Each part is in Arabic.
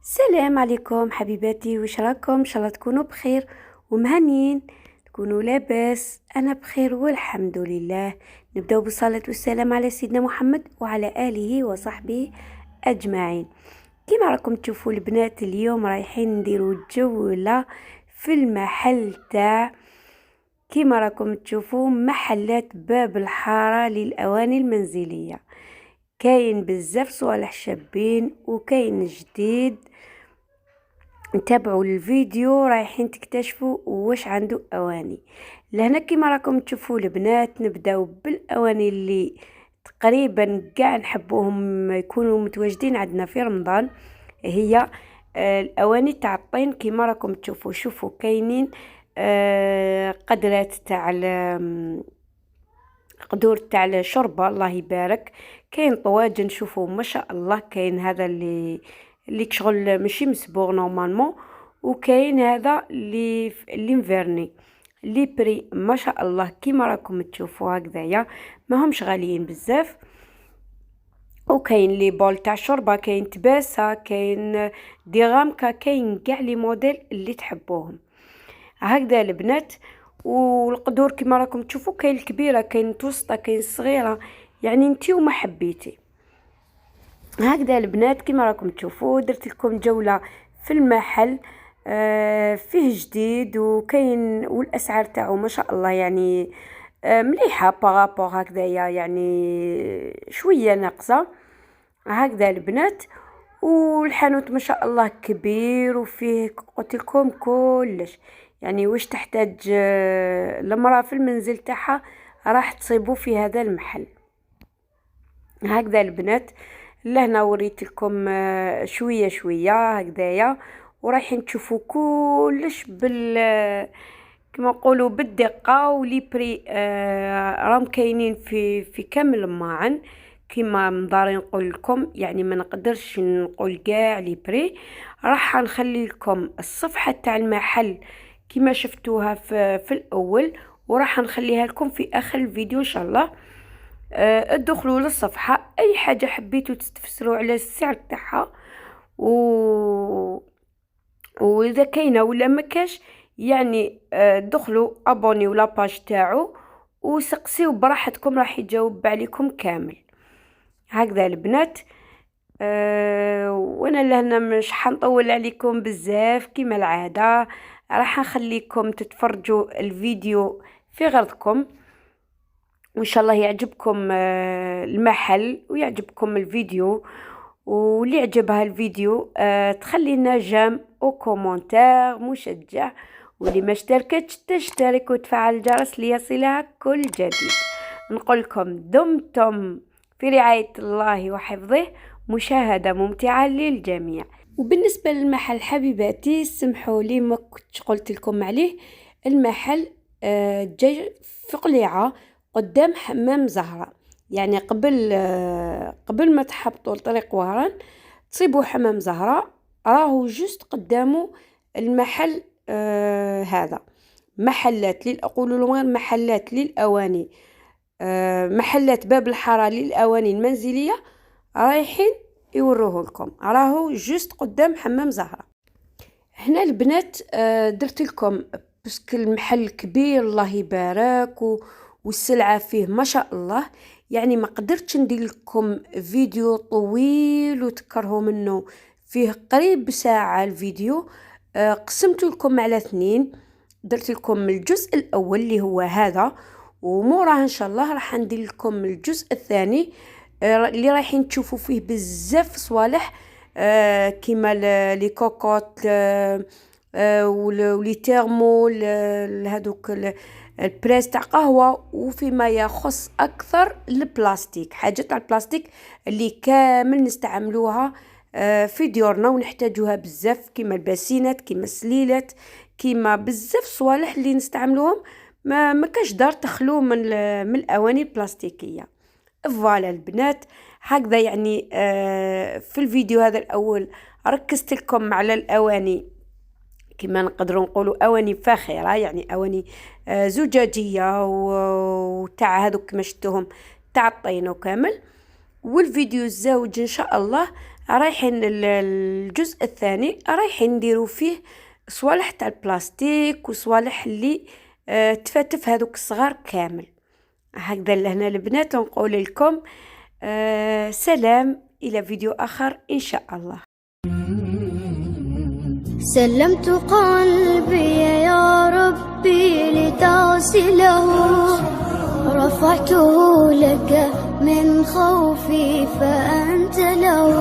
السلام عليكم حبيباتي، وش راكم؟ ان شاء الله تكونوا بخير ومهنيين، تكونوا لاباس. انا بخير والحمد لله. نبداو بالصلاه والسلام على سيدنا محمد وعلى اله وصحبه اجمعين. كيما راكم تشوفوا البنات، اليوم رايحين نديروا جوله في المحل تاع، كيما راكم تشوفوا، محلات باب الحاره للاواني المنزليه. كاين بزاف صوالح شابين وكاين جديد. نتابعوا الفيديو رايحين تكتشفوا واش عنده اواني. لهنا كيما راكم تشوفوا البنات، نبداو بالاواني اللي تقريبا قاع نحبوهم يكونوا متواجدين عندنا في رمضان. هي الاواني تاع الطين. كيما راكم تشوفوا، شوفوا كاينين قدرات تاع قدور تاع الشوربه، الله يبارك. كاين طواجن، شوفوا ما شاء الله. كاين هذا اللي كشغل ماشي مسبوغ نورمالمون، وكاين هذا اللي مفرني لي بري ما شاء الله. كيما راكم تشوفوا هكذايا، ما همش غاليين بزاف. وكاين لي بول تاع شوربه، كاين تباسه، كاين ديغامكا، كاين كاع لي موديل اللي تحبوهم هكذا البنات. والقدور كيما راكم تشوفوا، كاين الكبيره، كاين متوسطه، كاين الصغيره، يعني انتي وما حبيتي هكذا البنات. كيما راكم تشوفوا درت لكم جوله في المحل. فيه جديد وكاين، والاسعار تاعو ما شاء الله، يعني مليحه بارابور هكذايا، يعني شويه ناقصه هكذا البنات. والحانوت ما شاء الله كبير، وفيه قلت لكم كلش، يعني واش تحتاج المراه في المنزل تاعها راح تصيبوا في هذا المحل هكذا البنات. لهنا وريت لكم شويه شويه هكذايا، ورايحين تشوفوا كلش كما نقولوا بالدقه. ولي بري راهم كاينين في كامل الماعن. كيما مداري نقول لكم، يعني ما نقدرش نقول كاع لي بري. راح نخلي لكم الصفحه تاع المحل كيما شفتوها في الاول، وراح نخليها لكم في اخر الفيديو ان شاء الله. ادخلوا للصفحه، اي حاجه حبيتوا تستفسروا على السعر تاعها، واذا كاينه ولا ما كاش، يعني دخلوا ابوني ولا باج تاعو وسقسيو براحتكم، راح يجاوب عليكم كامل هكذا البنات. وانا لهنا مش حنطول عليكم بزاف كيما العاده، راح نخليكم تتفرجوا الفيديو في غرضكم، وان شاء الله يعجبكم المحل ويعجبكم الفيديو. واللي عجبها الفيديو تخلي لنا جيم او كومنتير مشجع، واللي ما اشتركتش تشترك وتفعل الجرس ليصلها كل جديد. نقول لكم دمتم في رعاية الله وحفظه، مشاهدة ممتعة للجميع. وبالنسبة للمحل حبيباتي، سمحوا لي ما كنتش قلت لكم عليه. المحل جاي في قليعة قدام حمام زهرة، يعني قبل ما تحبطوا لطريق وهران تصيبوا حمام زهرة، راهو جست قدامه المحل. هذا محلات أقول غير محلات للأواني، محلات باب الحارة للأواني المنزلية، رايحين يوروه لكم. راهو جست قدام حمام زهرة. هنا البنات درت لكم بسك المحل كبير الله يبارك، والسلعة فيه ما شاء الله. يعني ما قدرتش ندير لكم فيديو طويل وتكرهوا منه، فيه قريب ساعة الفيديو. قسمت لكم على 2، درت لكم الجزء الأول اللي هو هذا، وموراه إن شاء الله راح ندير لكم الجزء الثاني اللي رايحين تشوفوا فيه بزاف صوالح، كيما لي كوكوت ولي تيرمو، هذوك البريس تاع قهوه، وفيما يخص اكثر البلاستيك، حاجات تاع البلاستيك اللي كامل نستعملوها في ديورنا ونحتاجوها بزاف، كيما الباسينات، كيما السليلات، كيما بزاف صوالح اللي نستعملوهم. ما كاش دار تخلو من الاواني البلاستيكيه. فوالا البنات هكذا، يعني في الفيديو هذا الاول ركزت لكم على الاواني، كما نقدروا نقولوا اواني فاخره، يعني اواني زجاجيه وتاع هذوك كما شفتوهم تاع الطين وكامل. والفيديو الزوج ان شاء الله رايحين الجزء الثاني رايحين نديرو فيه صوالح تاع البلاستيك وصوالح اللي تفاتف هذوك الصغار كامل. هكذا لهنا البنات، ونقول لكم سلام إلى فيديو آخر إن شاء الله. سلمت قلبي يا ربي لتصله، رفعته لك من خوفي فأنت له.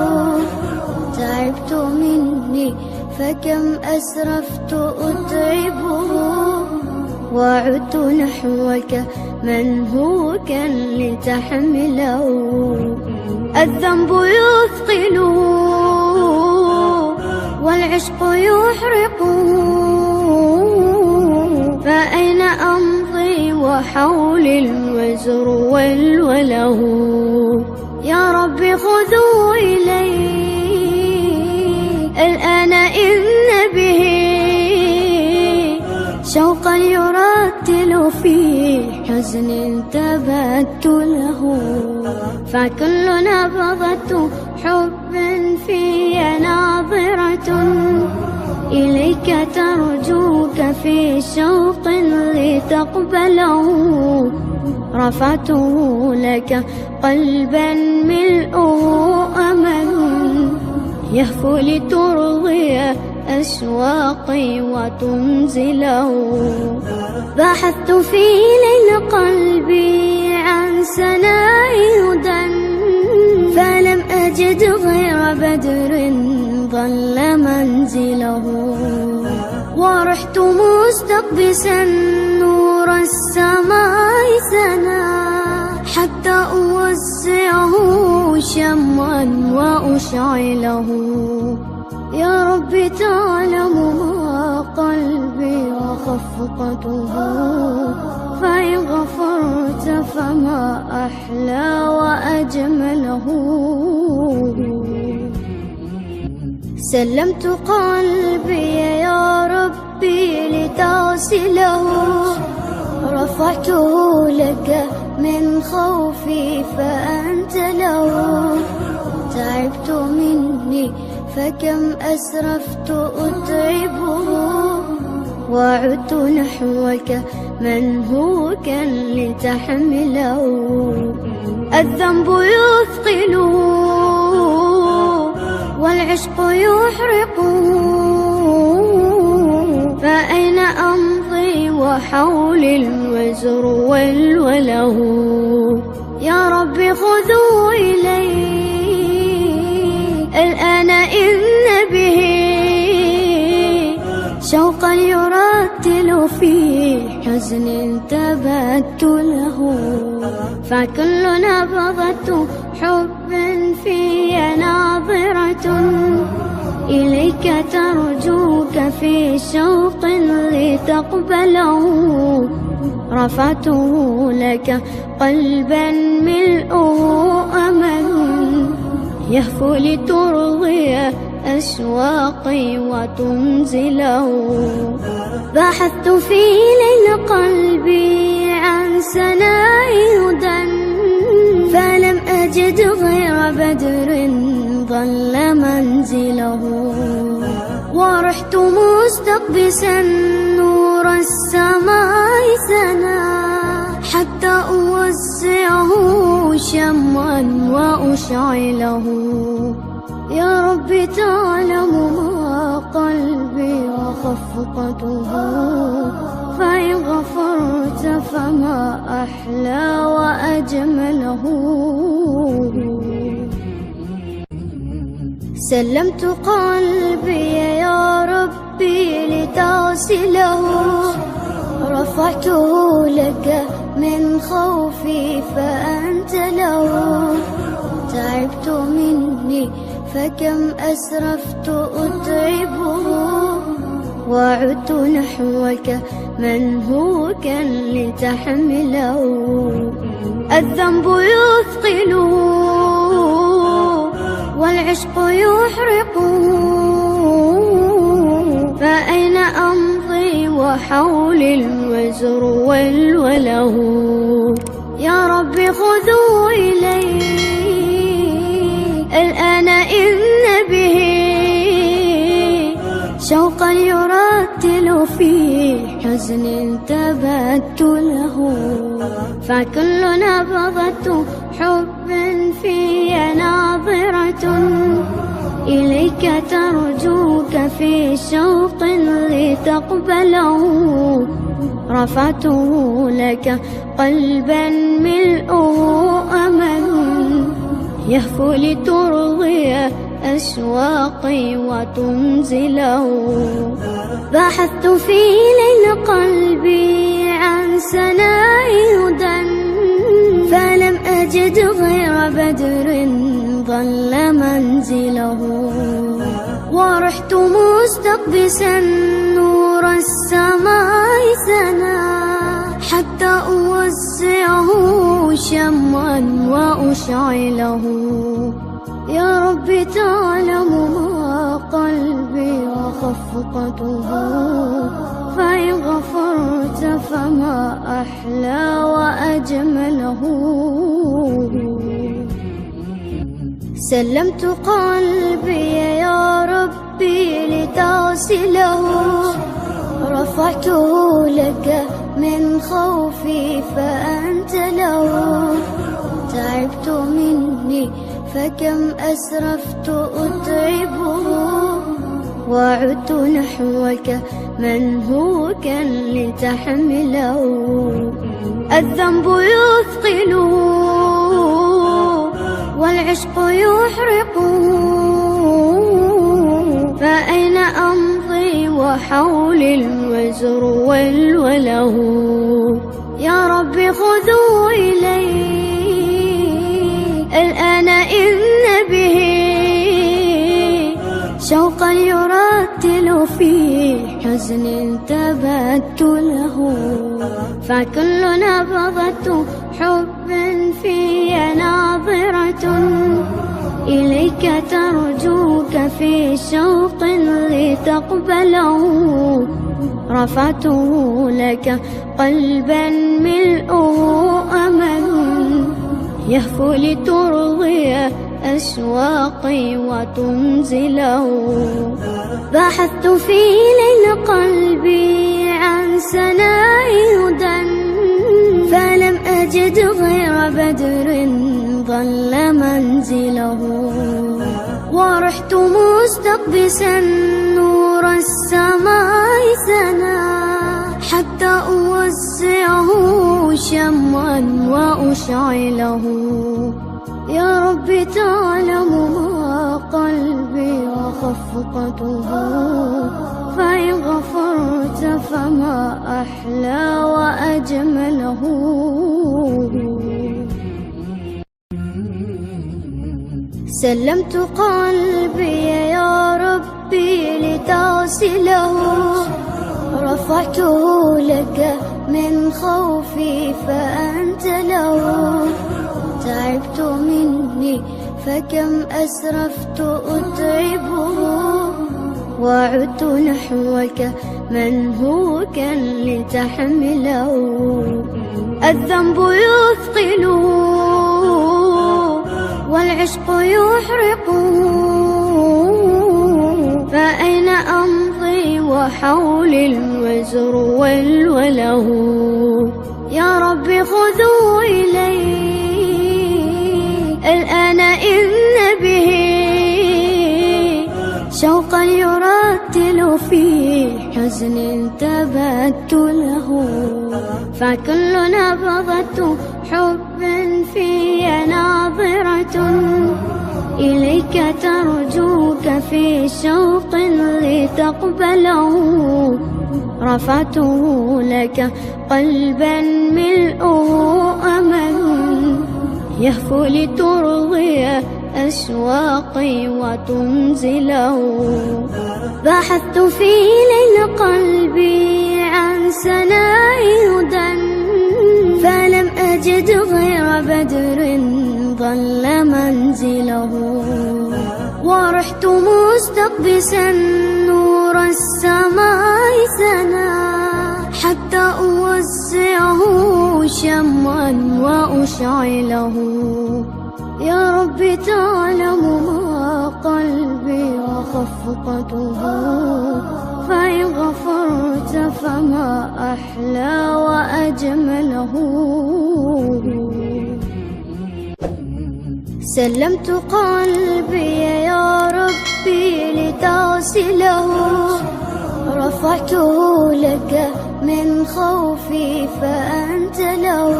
تعبت مني فكم أسرفت أتعبه، وعدت نحوك منهوكا لتحمله. الذنب يثقله والعشق يحرقه، فأين أمضي وحولي الوزر والوله. يا ربي خذوا إلي الآن إن به شوقا يرتل في حزن تبت له. فكل نبضة حب في ناظرة إليك ترجوك في شوق لتقبله. رفعته لك قلبا ملؤه أمل يهفو لترضي أشواقي وتنزله. بحثت في ليل قلبي عن سناء هدى، فلم أجد غير بدر ظل منزله. ورحت مستقبسا نور السماء سنا، حتى أوسعه شمعا وأشعله. يا رب تعلم ما قلبي وخفقته، فإن غفرت فما أحلى وأجمله. سلمت قلبي يا ربي لتصله، رفعته لك من خوفي فأنت له. تعبت مني فكم أسرفت أتعبه، وعدت نحوك منهوكا لتحمله. الذنب يثقله والعشق يحرقه، فأين أمضي وحولي الوزر والوله. يا ربي خذوا إلي الآن إن به شوقا يرتل في حزن تبت له. فكل نبضة حب في ناظرة إليك ترجوك في شوق لتقبله. رفعته لك قلبا ملؤه أمل يهفو لترضي أشواقي وتنزله. بحثت في ليل قلبي عن سناء هدى، فلم أجد غير بدر ظل منزله. ورحت مستقبسا نور السماء سنا، حتى أوسعه شمعا وأشعله. يا رب تعلم ما قلبي وخفقته، فإن غفرت فما أحلى وأجمله. سلمت قلبي يا ربي لتصله، رفعته لك من خوفي فأنت له. تعبت مني فكم أسرفت أتعبه، وعدت نحوك منهوكا لتحمله. الذنب يثقله والعشق يحرقه، فأين أمضي وحولي الوزر والوله. يا رب خذوا إلي الآن إن شوقا يرتل في حزن تبت له، فكل نبضة حب في ناظرة إليك ترجوك في شوق لتقبله. رفعته لك قلبا ملؤه أمل يهفو لترضي أشواقي وتنزله. بحثت في ليل قلبي عن سناء هدى فلم أجد غير بدر ظل منزله. ورحت مستقبسا نور السماء سنا حتى أوزعه شمعا وأشعله. يا رب تعلم ما قلبي وخفقته، فإن غفرت فما أحلى وأجمله. سلمت قلبي يا ربي لتغسله، رفعته لك من خوفي فأنت له. تعبت مني فكم أسرفت أتعبه، وعدت نحوك منهوكا لتحمله. الذنب يثقله والعشق يحرقه، فأين أمضي وحولي الوزر والوله. يا رب خذوا إلي الآن إن به شوقا يرتل في حزن تبت له، فكل نبضة حب في ناظرة إليك ترجوك في شوق لتقبله. رفعته لك قلبا ملؤه أمل يهفو لترضي أشواقي وتنزله. بحثت في ليل قلبي عن سناء هدى فلم أجد غير بدر ظل منزله. ورحت مستقبسا نور السماء سنا حتى أوزعه شمعا وأشعله. يا رب تعلم ما قلبي وخفقته، فإن غفرت فما أحلى وأجمله. سلمت قلبي يا ربي لتغسله، رفعته لك من خوفي فأنت له. تعبت مني فكم أسرفت أتعبه، وعدت نحوك منهوكا لتحمله. الذنب يثقله والعشق يحرقه، فأين أمضي وحولي الوزر والوله. يا رب خذوا إلي الآن إن به شوقا يرتل في حزن تبت له، فكل نبضة حب في ناظرة إليك ترجوك في شوق لتقبله. رفعته لك قلبا ملؤه أمل يهفو لترضي أشواقي وتنزله. بحثت في ليل قلبي عن سناء هدى فلم أجد غير بدر ظل منزله. ورحت مستقبسا نور السماء سنا حتى أوزعه شمعا وأشعله. يا رب تعلم ما قلبي وخفقته، فإن غفرت فما أحلى وأجمله. سلمت قلبي يا ربي لتغسله، رفعته لك من خوفي فأنت له.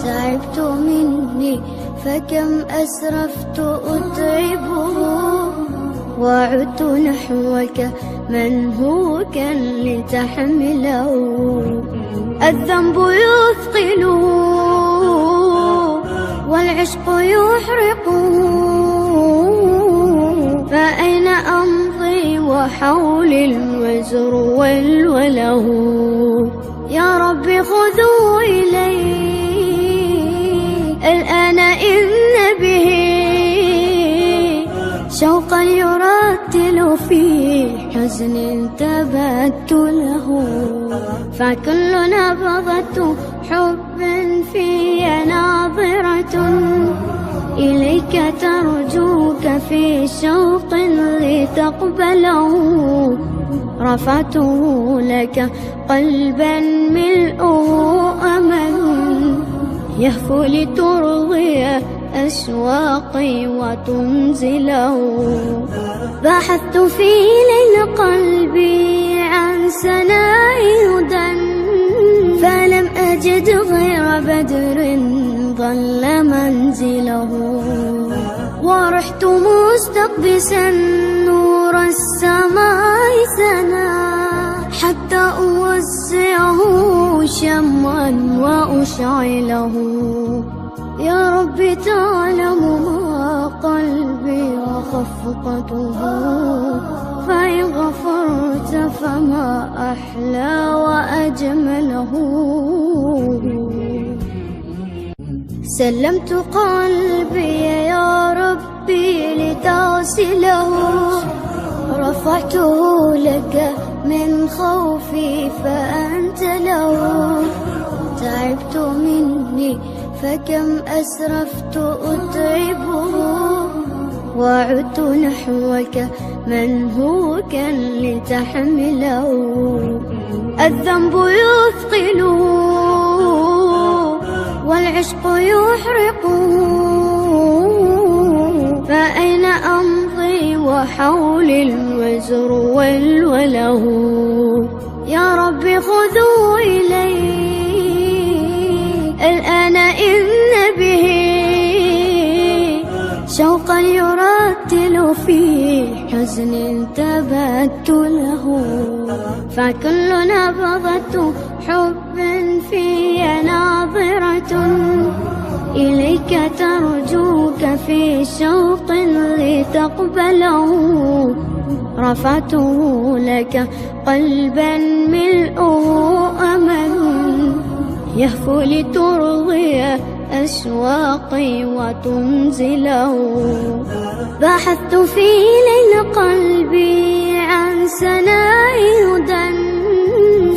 تعبت مني فكم أسرفت أتعبه، وعدت نحوك منهوكا لتحمله. الذنب يثقله والعشق يحرقه، فأين أمضي وحولي الوزر والوله. يا رب خذوا إلي الآن إن به شوقا يرتل في حزن تبت له. فكل نبضة حب في ناظرة إليك ترجوك في شوق لتقبله. رفعته لك قلبا ملؤه أمل يهفو لترضي أشواقي وتنزله. بحثت في ليل قلبي عن سناء هدى، فلم أجد غير بدر ظل منزله. ورحت مستقبسا نور السماء سنا، حتى أوزعه شمعا وأشعله. يا رب تعلم ما قلبي وخفقته، فإن غفرت فما أحلى وأجمله. سلمت قلبي يا ربي لتغسله، رفعته لك من خوفي فأنت له. تعبت مني فكم أسرفت أتعبه، وعدت نحوك منهوكا لتحمله. الذنب يثقله والعشق يحرقه، فأين أمضي وحولي الوزر والوله. يا رب خذوا إلي الآن إن به شوقا يرتل في حزن تبت له. فكل نبضة حب في ناظرة إليك ترجوك في شوق لتقبله. رفعته لك قلبا ملؤه أمل يهفو لترضي أشواقي وتنزله. بحثت في ليل قلبي عن سناء هدى،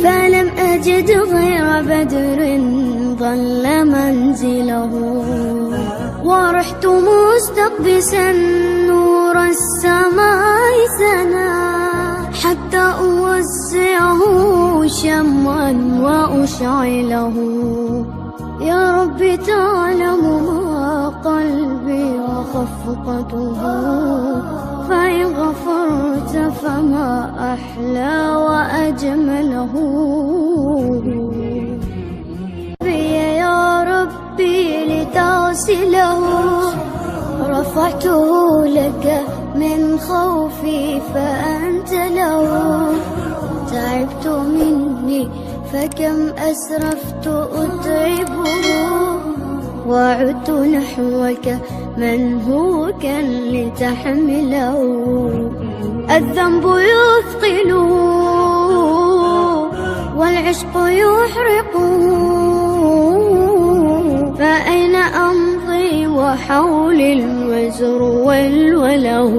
فلم أجد غير بدر ظل منزله. ورحت مستقبسا نور السماء سنا، حتى أوزعه شمعا وأشعله. يا رب تعلم ما قلبي وخفقته، فإن غفرت فما أحلى وأجمله. يا ربي لتغسله، رفعته لك من خوفي فأنت له. تعبت مني فكم أسرفت أتعبه، وعدت نحوك منهوكا لتحمله. الذنب يثقله والعشق يحرقه، فأين أمضي وحولي الوزر والوله.